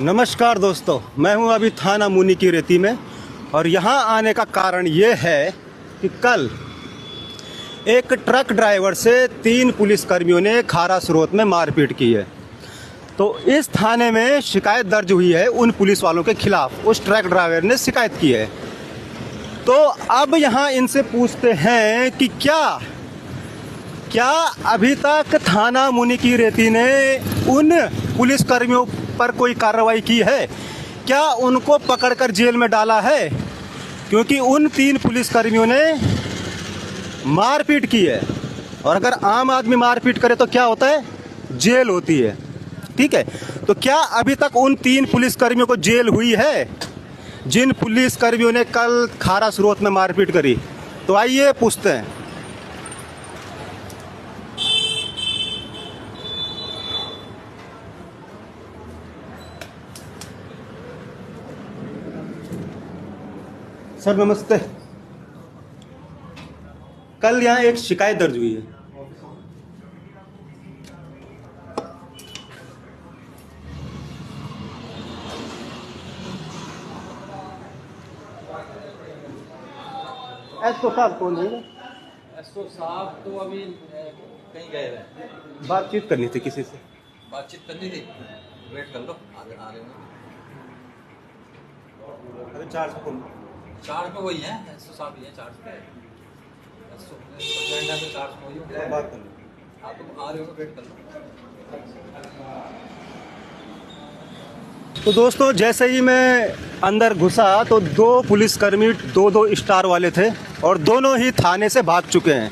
नमस्कार दोस्तों, मैं हूं अभी थाना मुनि की रेती में और यहां आने का कारण ये है कि कल एक ट्रक ड्राइवर से 3 पुलिसकर्मियों ने खारा स्रोत में मारपीट की है। तो इस थाने में शिकायत दर्ज हुई है उन पुलिस वालों के खिलाफ। उस ट्रक ड्राइवर ने शिकायत की है। तो अब यहां इनसे पूछते हैं कि क्या अभी तक थाना मुनि की रेती ने उन पुलिसकर्मियों पर कोई कार्रवाई की है, क्या उनको पकड़कर जेल में डाला है? क्योंकि उन 3 पुलिसकर्मियों ने मारपीट की है और अगर आम आदमी मारपीट करे तो क्या होता है? जेल होती है। ठीक है, तो क्या अभी तक उन 3 पुलिसकर्मियों को जेल हुई है जिन पुलिसकर्मियों ने कल खारा स्रोत में मारपीट करी? तो आइए पूछते हैं। सर नमस्ते, कल यहाँ एक शिकायत दर्ज हुई है। एसओ साहब कौन है? एसओ साहब तो अभी कहीं गए हैं। बातचीत करनी थी किसी से। बातचीत करनी थी, वेट कर लो, आ रहे होंगे। अरे चार्ज पे वही है, एसओ साहब ही है चार्ज पे। एसओ पे चार्ज पे वही है। बात कर लो। आप तो आ रहे हो, वेट कर लो। तो दोस्तों, जैसे ही मैं अंदर घुसा तो 2 पुलिसकर्मी 2-2 स्टार वाले थे और दोनों ही थाने से भाग चुके हैं।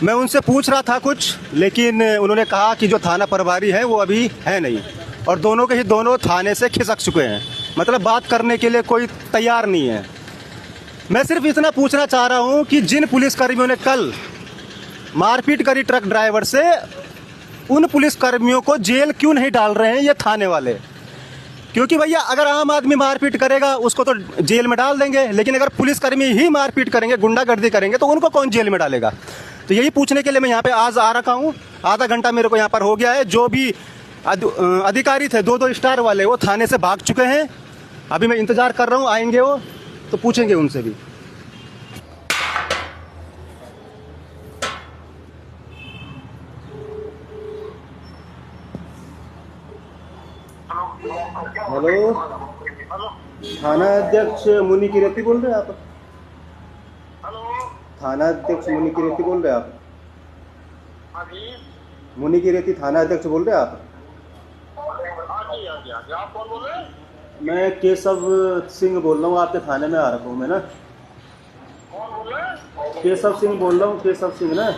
मैं उनसे पूछ रहा था कुछ, लेकिन उन्होंने कहा कि जो थाना प्रभारी है वो अभी है नहीं और दोनों के ही दोनों थाने से खिसक चुके हैं। मतलब बात करने के लिए कोई तैयार नहीं है। मैं सिर्फ इतना पूछना चाह रहा हूं कि जिन पुलिसकर्मियों ने कल मारपीट करी ट्रक ड्राइवर से, उन पुलिसकर्मियों को जेल क्यों नहीं डाल रहे हैं ये थाने वाले? क्योंकि भैया अगर आम आदमी मारपीट करेगा उसको तो जेल में डाल देंगे, लेकिन अगर पुलिसकर्मी ही मारपीट करेंगे, गुंडागर्दी करेंगे, तो उनको कौन जेल में डालेगा? तो यही पूछने के लिए मैं यहाँ पे आज आ रखा हूँ। आधा घंटा मेरे को यहाँ पर हो गया है। जो भी अधिकारी थे 2-2 स्टार वाले, वो थाने से भाग चुके हैं। अभी मैं इंतजार कर रहा हूँ, आएंगे वो तो पूछेंगे उनसे भी। हेलो, थाना अध्यक्ष मुनि की रेती बोल रहे हैं आप? हेलो, थाना अध्यक्ष मुनि की रेती बोल रहे हैं आप? हाँ जी, मुनि की रेती थाना अध्यक्ष बोल रहे हैं आप? हाँ जी, हाँ जी, हाँ जी। आप कौन बोल रहे हैं? मैं केशव सिंह बोल रहा हूँ, आपके थाने में आ रखा हूँ मैं ना। कौन बोल रहे हैं? केशव सिंह बोल रहा हूँ, केशव सिंह ना।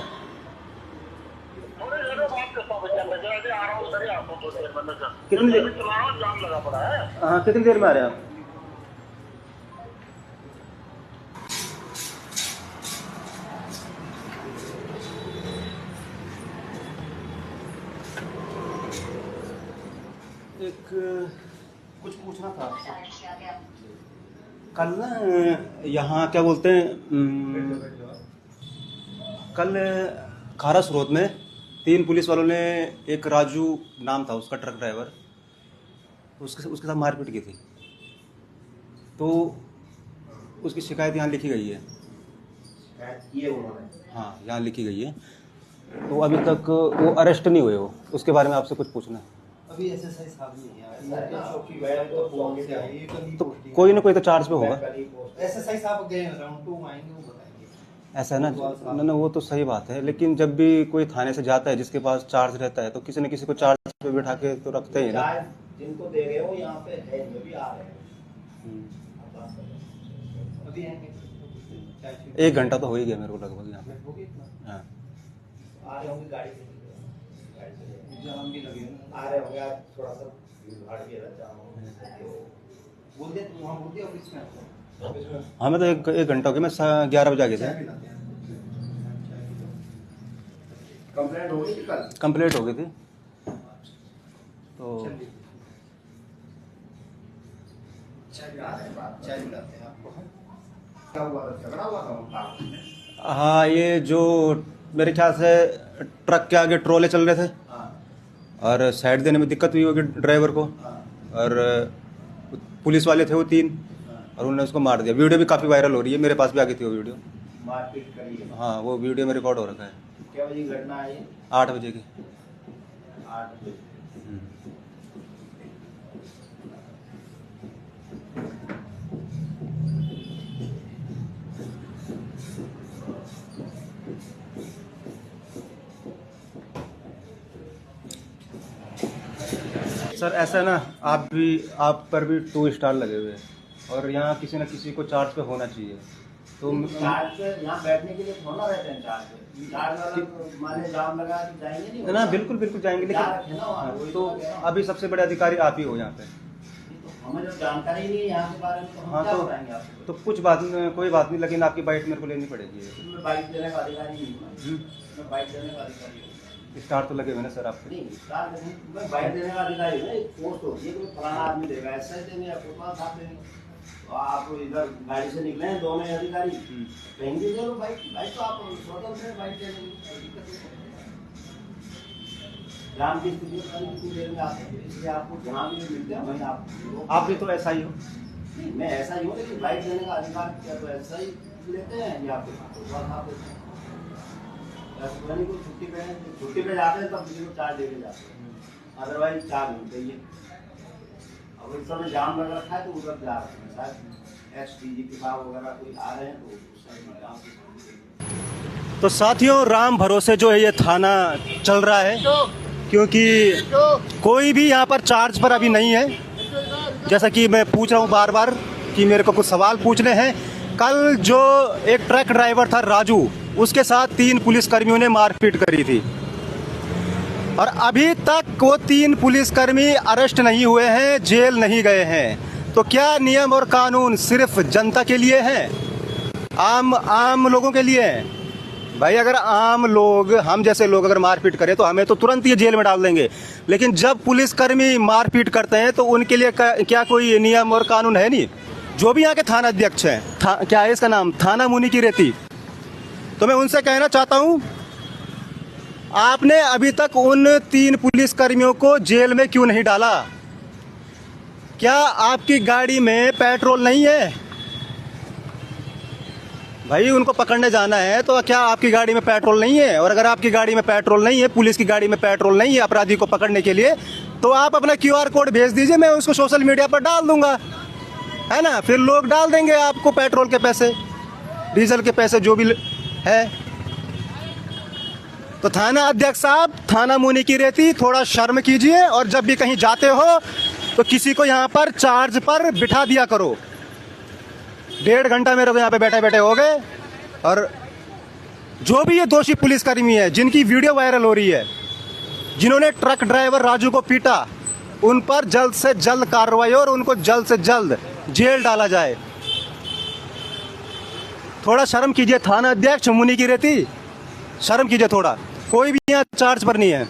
थोड़ी देर में बात करता हूँ भैया, मैं जल्दी आ रहा हूँ, सर आपको थोड़ी देर में। कितनी देर? चला रहा हूँ, जाम लगा पड़ा है। हाँ, कितनी देर में आ रहे हैं आप? एक कुछ पूछना था आपसे। कल ना यहाँ क्या बोलते हैं, कल खारा स्रोत में 3 पुलिस वालों ने, एक राजू नाम था उसका, ट्रक ड्राइवर, उसके साथ मारपीट की थी। तो उसकी शिकायत यहाँ लिखी गई है। हाँ, यहाँ लिखी गई है। तो अभी तक वो अरेस्ट नहीं हुए हो, उसके बारे में आपसे कुछ पूछना है। अभी एसएसआई साहब नहीं है, तो कोई ना कोई तो चार्ज पे होगा। एसएसआई साहब गए राउंड 2 आएंगे, वो बताएंगे। ऐसा है ना? ना वो तो सही बात है, लेकिन जब भी कोई थाने से जाता है जिसके पास चार्ज रहता है तो किसी न किसी को चार्ज पे बिठा के तो रखते ही ना। जिनको दे रहे हो यहाँ पे है, जो भी आ रहे हैं अभी आएंगे। 1 घंटा तो हो ही गया मेरे को लगभग यहाँ पे। हाँ, आ रहे होंगे गाड़ी से, जाम भी लगे आ रहे होंगे। आज थोड़ा सा भीड़ भाड़ भी है, जाम बोल दे वहाँ, बोल दे ऑफिस में। हाँ, मैं तो 1 घंटा हो गया। मैं 11 बजे आ गए थे। कंप्लेंट हो गई थी कल? कंप्लीट हो गई थी। तो चाय मिलाते हैं आपको। क्या हुआ था? झगड़ा हुआ था? हाँ, ये जो मेरे ख्याल से ट्रक के आगे ट्रोले चल रहे थे और साइड देने में दिक्कत हुई होगी ड्राइवर को। और पुलिस वाले थे वो 3 और उन्होंने उसको मार दिया। वीडियो भी काफ़ी वायरल हो रही है, मेरे पास भी आ गई थी वो वीडियो। मारपीट करी है। हाँ, वो वीडियो में रिकॉर्ड हो रखा है। क्या बजे घटना है ये? 8 बजे की। 8 बजे। सर ऐसा ना, आप पर भी 2 स्टार लगे हुए हैं और यहाँ किसी न किसी को चार्ज पे होना चाहिए। तो चार्ज पे यहाँ बैठने के लिए थोड़ा रहते हैं चार्ज पे। चार्ज वाला माने जाम लगा के जाएंगे नहीं ना, बिल्कुल बिल्कुल जाएंगे, लेकिन हाँ, तो अभी सबसे बड़े अधिकारी आप ही हो यहाँ पे। हमें जब जानकारी नहीं है यहाँ के बारे में तो हम हाँ, क्या बताएंगे आपको? तो कोई बात नहीं, लेकिन आपकी बाइट मेरे को लेनी पड़ेगी। मैं बाइक देने का अधिकारी नहीं हूँ। मैं बाइक देने का अधिकारी हूँ। स्टार तो लगे हुए ना सर आपके। नहीं, स्टार नहीं, मैं बाइक देने का अधिकारी हूँ। एक पोस्ट होती है कि फलाना आदमी देगा, ऐसा ही देंगे या कुछ साथ देंगे। तो आप इधर गाड़ी से निकले हैं दोनों अधिकारी, कहीं भी दे लो बाइक। बाइक तो आप स्वतंत्र हैं बाइक देने में, कोई दिक्कत नहीं। जाम की स्थिति में कितनी देर में आते हैं, इसलिए आपको जहाँ भी मिलते हैं वहीं आप भी तो ऐसा ही हो। नहीं, मैं ऐसा ही हूँ, लेकिन बाइक देने का अधिकार क्या तो ऐसा ही लेते हैं या फिर ऐसा नहीं कोई छुट्टी पे जाते हैं तब किसी को चार्ज देके जाते हैं, अदरवाइज चार्ज नहीं चाहिए। अब इस समय जाम लग रखा है तो उधर जा रहे हैं, शायद एसटीजी के साहब वगैरह कोई आ रहे हैं तो उस साइड में जाम। तो साथियों, राम भरोसे जो है ये थाना चल रहा है, क्योंकि कोई भी यहाँ पर चार्ज पर अभी नहीं है। जैसा कि मैं पूछ रहा हूँ बार बार कि मेरे को कुछ सवाल पूछने हैं। कल जो एक ट्रक ड्राइवर था राजू, उसके साथ 3 पुलिसकर्मियों ने मारपीट करी थी और अभी तक वो 3 पुलिसकर्मी अरेस्ट नहीं हुए हैं, जेल नहीं गए हैं। तो क्या नियम और कानून सिर्फ जनता के लिए है, आम लोगों के लिए है? भाई अगर आम लोग, हम जैसे लोग अगर मारपीट करें तो हमें तो तुरंत ये जेल में डाल देंगे, लेकिन जब पुलिसकर्मी मारपीट करते हैं तो उनके लिए क्या कोई नियम और कानून है नहीं? जो भी यहाँ के थाना अध्यक्ष हैं, क्या है इसका नाम, थाना मुनि की रेती, तो मैं उनसे कहना चाहता हूँ, आपने अभी तक उन 3 पुलिसकर्मियों को जेल में क्यों नहीं डाला? क्या आपकी गाड़ी में पेट्रोल नहीं है? भाई उनको पकड़ने जाना है तो क्या आपकी गाड़ी में पेट्रोल नहीं है? और अगर आपकी गाड़ी में पेट्रोल नहीं है, पुलिस की गाड़ी में पेट्रोल नहीं है अपराधी को पकड़ने के लिए, तो आप अपना QR कोड भेज दीजिए, मैं उसको सोशल मीडिया पर डाल दूंगा, है ना? फिर लोग डाल देंगे आपको पेट्रोल के पैसे, डीजल के पैसे जो भी है। तो थाना अध्यक्ष साहब, थाना मुनि की रेती, थोड़ा शर्म कीजिए और जब भी कहीं जाते हो तो किसी को यहाँ पर चार्ज पर बिठा दिया करो। 1.5 घंटा मेरे को यहाँ पे बैठे बैठे हो गए। और जो भी ये दोषी पुलिसकर्मी है जिनकी वीडियो वायरल हो रही है, जिन्होंने ट्रक ड्राइवर राजू को पीटा, उन पर जल्द से जल्द कार्रवाई और उनको जल्द से जल्द जेल डाला जाए। थोड़ा शर्म कीजिए थाना अध्यक्ष मुनि की रेती, शर्म कीजिए थोड़ा। कोई भी यहाँ चार्ज पर नहीं है।